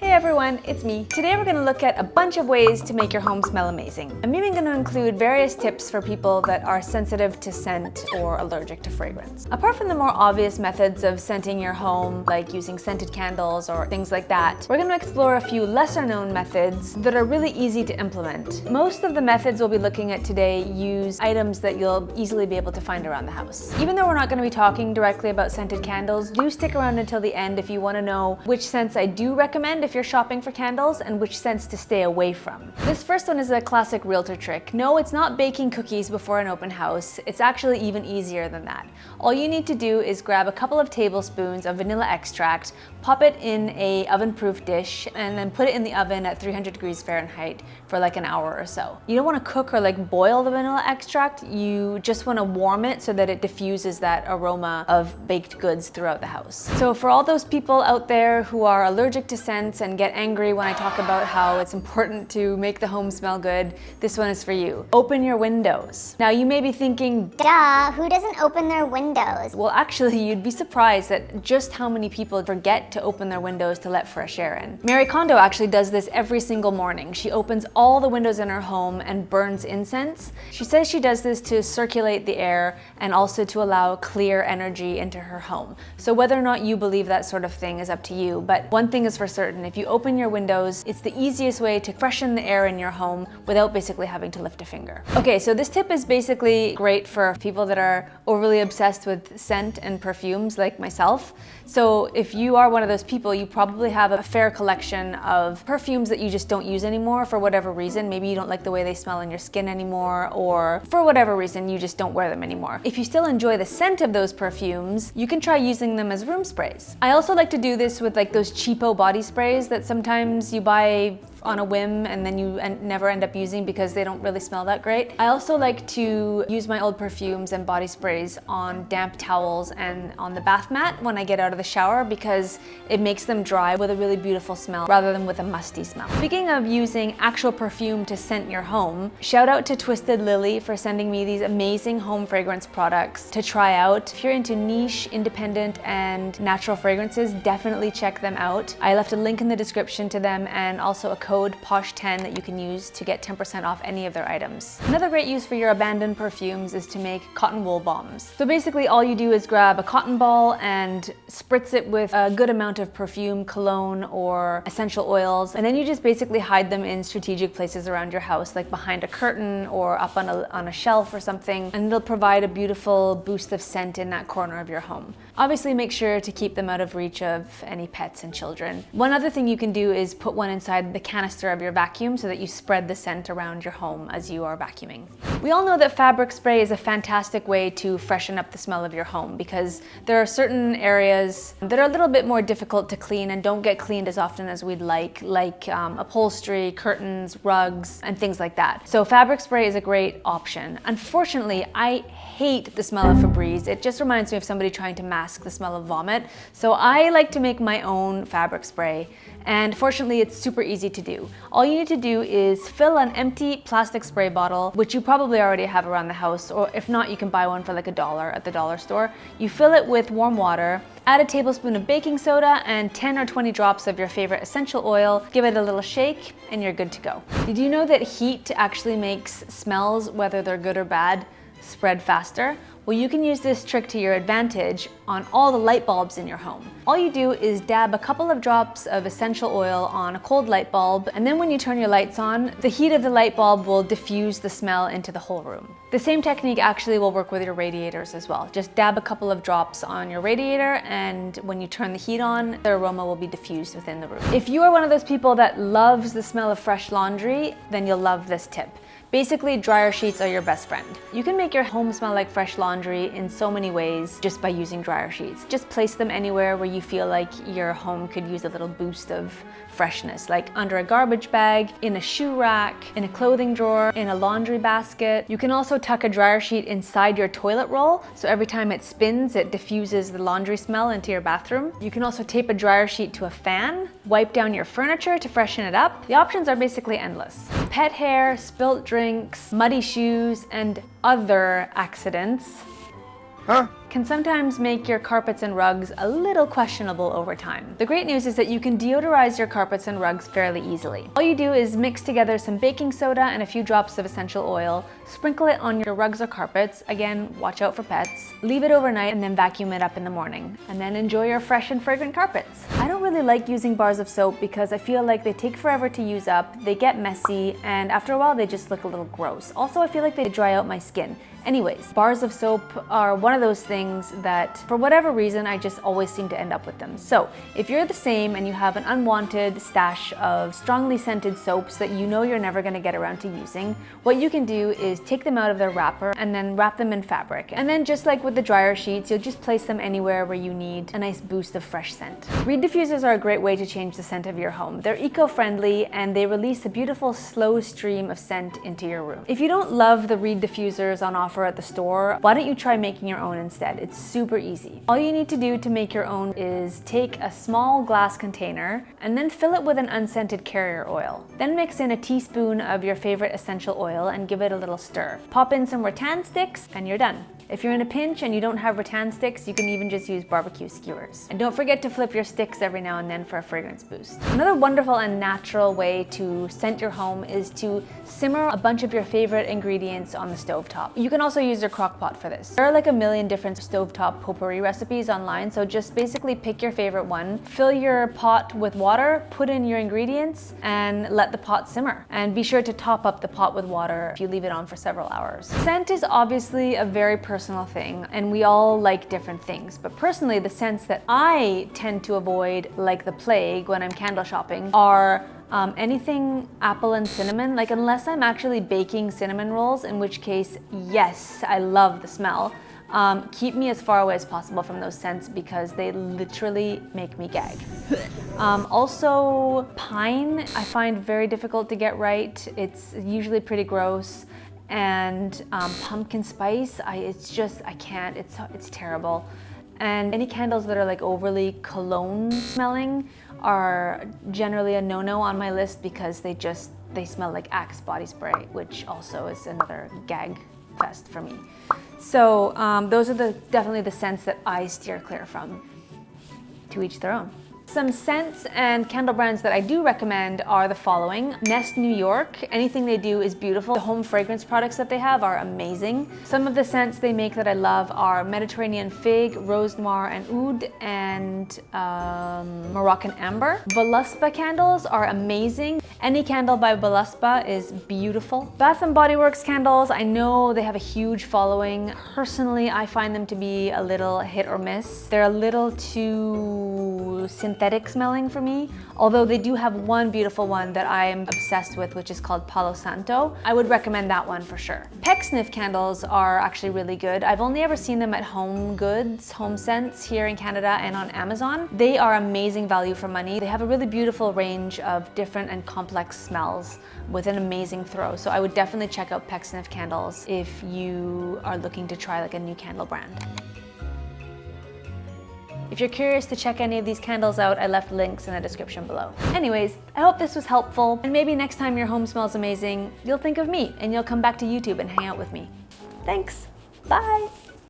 Hey everyone, it's me. Today we're going to look at a bunch of ways to make your home smell amazing. I'm even going to include various tips for people that are sensitive to scent or allergic to fragrance. Apart from the more obvious methods of scenting your home, like using scented candles or things like that, we're going to explore a few lesser known methods that are really easy to implement. Most of the methods we'll be looking at today use items that you'll easily be able to find around the house. Even though we're not going to be talking directly about scented candles, do stick around until the end if you want to know which scents I do recommend if you're shopping for candles and which scents to stay away from. This first one is a classic realtor trick. No, it's not baking cookies before an open house. It's actually even easier than that. All you need to do is grab a couple of tablespoons of vanilla extract, pop it in a oven-proof dish, and then put it in the oven at 300 degrees Fahrenheit for like an hour or so. You don't want to cook or like boil the vanilla extract. You just want to warm it so that it diffuses that aroma of baked goods throughout the house. So for all those people out there who are allergic to scents and get angry when I talk about how it's important to make the home smell good, this one is for you. Open your windows. Now you may be thinking, duh, who doesn't open their windows? Well, actually you'd be surprised at just how many people forget to open their windows to let fresh air in. Mary Kondo actually does this every single morning. She opens all the windows in her home and burns incense. She says she does this to circulate the air and also to allow clear energy into her home. So whether or not you believe that sort of thing is up to you, but one thing is for certain, if you open your windows, it's the easiest way to freshen the air in your home without basically having to lift a finger. Okay, so this tip is basically great for people that are overly obsessed with scent and perfumes like myself. So if you are one of those people, you probably have a fair collection of perfumes that you just don't use anymore for whatever reason. Maybe you don't like the way they smell on your skin anymore, or for whatever reason you just don't wear them anymore. If you still enjoy the scent of those perfumes, you can try using them as room sprays. I also like to do this with like those cheapo body sprays that sometimes you buy on a whim and then you never end up using because they don't really smell that great. I also like to use my old perfumes and body sprays on damp towels and on the bath mat when I get out of the shower because it makes them dry with a really beautiful smell rather than with a musty smell. Speaking of using actual perfume to scent your home, shout out to Twisted Lily for sending me these amazing home fragrance products to try out. If you're into niche, independent, and natural fragrances, definitely check them out. I left a link in the description to them and also a code POSH10 that you can use to get 10% off any of their items. Another great use for your abandoned perfumes is to make cotton wool bombs. So basically all you do is grab a cotton ball and spritz it with a good amount of perfume, cologne, or essential oils, and then you just basically hide them in strategic places around your house, like behind a curtain or up on a shelf or something, and it'll provide a beautiful boost of scent in that corner of your home. Obviously make sure to keep them out of reach of any pets and children. One other thing you can do is put one inside the canister of your vacuum so that you spread the scent around your home as you are vacuuming. We all know that fabric spray is a fantastic way to freshen up the smell of your home because there are certain areas that are a little bit more difficult to clean and don't get cleaned as often as we'd like upholstery, curtains, rugs, and things like that. So fabric spray is a great option. Unfortunately, I hate the smell of Febreze. It just reminds me of somebody trying to mask the smell of vomit. So I like to make my own fabric spray, and fortunately it's super easy to do. All you need to do is fill an empty plastic spray bottle, which you probably already have around the house, or if not, you can buy one for like $1 at the dollar store. You fill it with warm water, add a tablespoon of baking soda and 10 or 20 drops of your favorite essential oil, give it a little shake, and you're good to go. Did you know that heat actually makes smells, whether they're good or bad, spread faster? Well, you can use this trick to your advantage on all the light bulbs in your home. All you do is dab a couple of drops of essential oil on a cold light bulb, and then when you turn your lights on, the heat of the light bulb will diffuse the smell into the whole room. The same technique actually will work with your radiators as well. Just dab a couple of drops on your radiator, and when you turn the heat on, the aroma will be diffused within the room. If you are one of those people that loves the smell of fresh laundry, then you'll love this tip. Basically, dryer sheets are your best friend. You can make your home smell like fresh laundry in so many ways just by using dryer sheets. Just place them anywhere where you feel like your home could use a little boost of freshness, like under a garbage bag, in a shoe rack, in a clothing drawer, in a laundry basket. You can also tuck a dryer sheet inside your toilet roll, so every time it spins, it diffuses the laundry smell into your bathroom. You can also tape a dryer sheet to a fan, wipe down your furniture to freshen it up. The options are basically endless. Pet hair, spilt drinks, muddy shoes, and other accidents can sometimes make your carpets and rugs a little questionable over time. The great news is that you can deodorize your carpets and rugs fairly easily. All you do is mix together some baking soda and a few drops of essential oil, sprinkle it on your rugs or carpets, again, watch out for pets, leave it overnight and then vacuum it up in the morning, and then enjoy your fresh and fragrant carpets. I don't really like using bars of soap because I feel like they take forever to use up, they get messy, and after a while they just look a little gross. Also, I feel like they dry out my skin. Anyways, bars of soap are one of those things that, for whatever reason, I just always seem to end up with them. So if you're the same and you have an unwanted stash of strongly scented soaps that you know you're never going to get around to using, what you can do is take them out of their wrapper and then wrap them in fabric. And then just like with the dryer sheets, you'll just place them anywhere where you need a nice boost of fresh scent. Reed diffusers are a great way to change the scent of your home. They're eco-friendly and they release a beautiful slow stream of scent into your room. If you don't love the Reed diffusers on offer at the store, why don't you try making your own instead? It's super easy. All you need to do to make your own is take a small glass container and then fill it with an unscented carrier oil. Then mix in a teaspoon of your favorite essential oil and give it a little stir. Pop in some rattan sticks and you're done. If you're in a pinch and you don't have rattan sticks, you can even just use barbecue skewers. And don't forget to flip your sticks every now and then for a fragrance boost. Another wonderful and natural way to scent your home is to simmer a bunch of your favorite ingredients on the stovetop. You can also use your crock pot for this. There are like a million different stovetop potpourri recipes online, so just basically pick your favorite one, fill your pot with water, put in your ingredients, and let the pot simmer. And be sure to top up the pot with water if you leave it on for several hours. Scent is obviously a very personal thing, and we all like different things, but personally the scents that I tend to avoid like the plague when I'm candle shopping are anything apple and cinnamon, like unless I'm actually baking cinnamon rolls, in which case, yes, I love the smell. Keep me as far away as possible from those scents because they literally make me gag. Also, pine I find very difficult to get right. It's usually pretty gross. And pumpkin spice, I can't, it's terrible. And any candles that are like overly cologne smelling are generally a no-no on my list because they smell like Axe body spray, which also is another gag fest for me. So those are definitely the scents that I steer clear from. To each their own. Some scents and candle brands that I do recommend are the following. Nest New York, anything they do is beautiful. The home fragrance products that they have are amazing. Some of the scents they make that I love are Mediterranean Fig, Rose Noir and Oud, and Moroccan Amber. Voluspa candles are amazing. Any candle by Voluspa is beautiful. Bath & Body Works candles, I know they have a huge following. Personally, I find them to be a little hit or miss. They're a little too synthetic smelling for me, although they do have one beautiful one that I am obsessed with, which is called Palo Santo. I would recommend that one for sure. Pecksniff candles are actually really good. I've only ever seen them at Home Goods, Home Scents here in Canada and on Amazon. They are amazing value for money. They have a really beautiful range of different and complex smells with an amazing throw. So I would definitely check out Pecksniff candles if you are looking to try like a new candle brand. If you're curious to check any of these candles out, I left links in the description below. Anyways, I hope this was helpful, and maybe next time your home smells amazing, you'll think of me and you'll come back to YouTube and hang out with me. Thanks, bye!